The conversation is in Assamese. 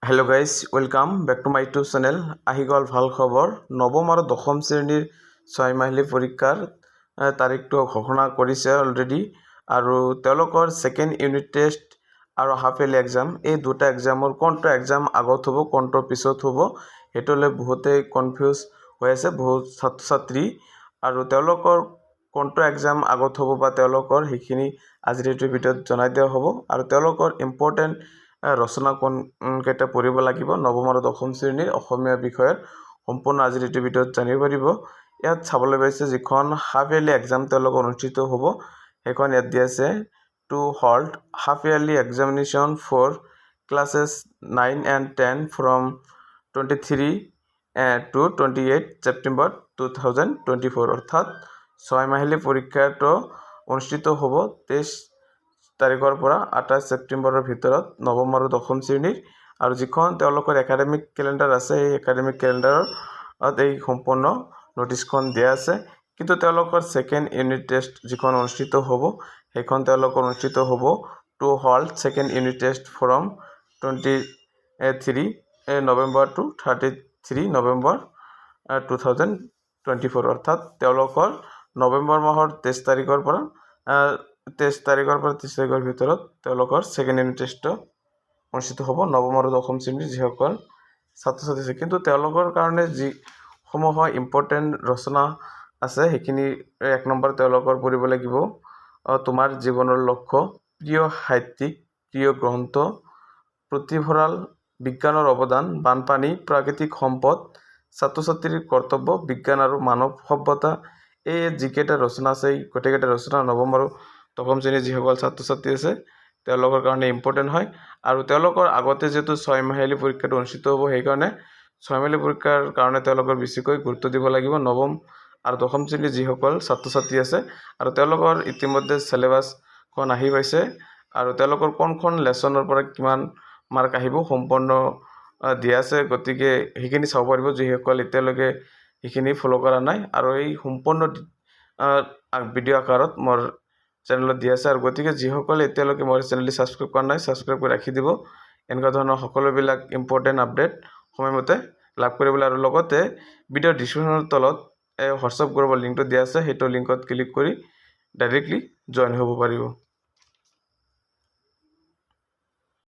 Hello' guys welcome back to my YouTube channel. আহি গ'ল ভাল খবৰ। নৱম আৰু দশম শ্ৰেণীৰ 6 মাহিলী পৰীক্ষাৰ তাৰিখটো ঘোষণা কৰিছে অলৰেডি, আৰু তেওঁলোকৰ ছেকেণ্ড ইউনিট টেষ্ট আৰু হাফ ইয়াৰলি এক্সাম, এই দুটা এক্সামৰ কোনটো এক্সাম আগত হ'ব কোনটো পিছত হ'ব সেইটো লৈ বহুতেই কনফিউজ হৈ আছে বহুত ছাত্ৰ ছাত্ৰী। আৰু তেওঁলোকৰ কোনটো এক্সাম আগত হ'ব বা তেওঁলোকৰ সেইখিনি আজিৰ এইটো ভিডিঅ'ত জনাই দিয়া হ'ব। আৰু তেওঁলোকৰ ইম্পৰ্টেণ্ট ৰচনা কোনকেইটা পঢ়িব লাগিব নৱম আৰু দশম শ্ৰেণীৰ অসমীয়া বিষয়ত সম্পূৰ্ণ আজিৰ এইটো ভিডিঅ'ত জানিব পাৰিব। ইয়াত চাবলৈ পাইছে যিখন হাফ ইয়াৰলি এক্সাম তেওঁলোকৰ অনুষ্ঠিত হ'ব সেইখন ইয়াত দি আছে to hold half yearly examination for classes 9 and 10 from 23 to 28 September 2024, অৰ্থাৎ 6 মাহিলী পৰীক্ষাটো অনুষ্ঠিত হ'ব 23 তাৰিখৰ পৰা 28 ছেপ্টেম্বৰৰ ভিতৰত নৱম আৰু দশম শ্ৰেণীৰ। আৰু যিখন তেওঁলোকৰ একাডেমিক কেলেণ্ডাৰ আছে এই একাডেমিক কেলেণ্ডাৰত এই সম্পূৰ্ণ নটিছখন দিয়া আছে। কিন্তু তেওঁলোকৰ ছেকেণ্ড ইউনিট টেষ্ট যিখন অনুষ্ঠিত হ'ব সেইখন তেওঁলোকৰ অনুষ্ঠিত হ'ব to hold second unit test from 23 November to 33 November 2024, অৰ্থাৎ তেওঁলোকৰ নৱেম্বৰ মাহৰ 23 তাৰিখৰ পৰা 30 তাৰিখৰ ভিতৰত তেওঁলোকৰ ছেকেণ্ড ইউনিট টেষ্ট অনুষ্ঠিত হ'ব নৱম আৰু দশম শ্ৰেণীৰ যিসকল ছাত্ৰ ছাত্ৰী আছে। কিন্তু তেওঁলোকৰ কাৰণে যিসমূহ ইম্পৰ্টেণ্ট ৰচনা আছে সেইখিনি 1 নম্বৰ তেওঁলোকৰ পঢ়িব লাগিব তোমাৰ জীৱনৰ লক্ষ্য, প্ৰিয় সাহিত্যিক, প্ৰিয় গ্ৰন্থ, পুথিভঁৰাল, বিজ্ঞানৰ অৱদান, বানপানী, প্ৰাকৃতিক সম্পদ, ছাত্ৰ ছাত্ৰীৰ কৰ্তব্য, বিজ্ঞান আৰু মানৱ সভ্যতা। এই যিকেইটা ৰচনা আছে এই গোটেইকেইটা ৰচনা নৱম আৰু দশম শ্ৰেণীৰ যিসকল ছাত্ৰ ছাত্ৰী আছে তেওঁলোকৰ কাৰণে ইম্পৰ্টেণ্ট হয়। আৰু তেওঁলোকৰ আগতে যিহেতু 6 মাহিলী পৰীক্ষাটো অনুষ্ঠিত হ'ব সেইকাৰণে 6 মাহিলী পৰীক্ষাৰ কাৰণে তেওঁলোকৰ বেছিকৈ গুৰুত্ব দিব লাগিব নৱম আৰু দশম শ্ৰেণীৰ যিসকল ছাত্ৰ ছাত্ৰী আছে। আৰু তেওঁলোকৰ ইতিমধ্যে চিলেবাছখন আহি পাইছে আৰু তেওঁলোকৰ কোনখন লেচনৰ পৰা কিমান মাৰ্ক আহিব সম্পূৰ্ণ দিয়া আছে, গতিকে সেইখিনি চাব পাৰিব যিসকল এতিয়ালৈকে সেইখিনি ফ'ল' কৰা নাই। আৰু এই সম্পূৰ্ণ ভিডিঅ' আকাৰত মোৰ চেনেলত দিয়া আছে। আৰু গতিকে যিসকলে এতিয়ালৈকে মোৰ চেনেলটি ছাবস্ক্ৰাইব কৰা নাই ছাবস্ক্ৰাইব কৰি ৰাখি দিব এনেকুৱা ধৰণৰ সকলোবিলাক ইম্পৰ্টেণ্ট আপডেট সময়মতে লাভ কৰিবলৈ। আৰু লগতে ভিডিঅ'ৰ ডিছক্ৰিপশ্যনৰ তলত হোৱাটছআপ গ্ৰুপৰ লিংকটো দিয়া আছে, সেইটো লিংকত ক্লিক কৰি ডাইৰেক্টলি জইন হ'ব পাৰিব।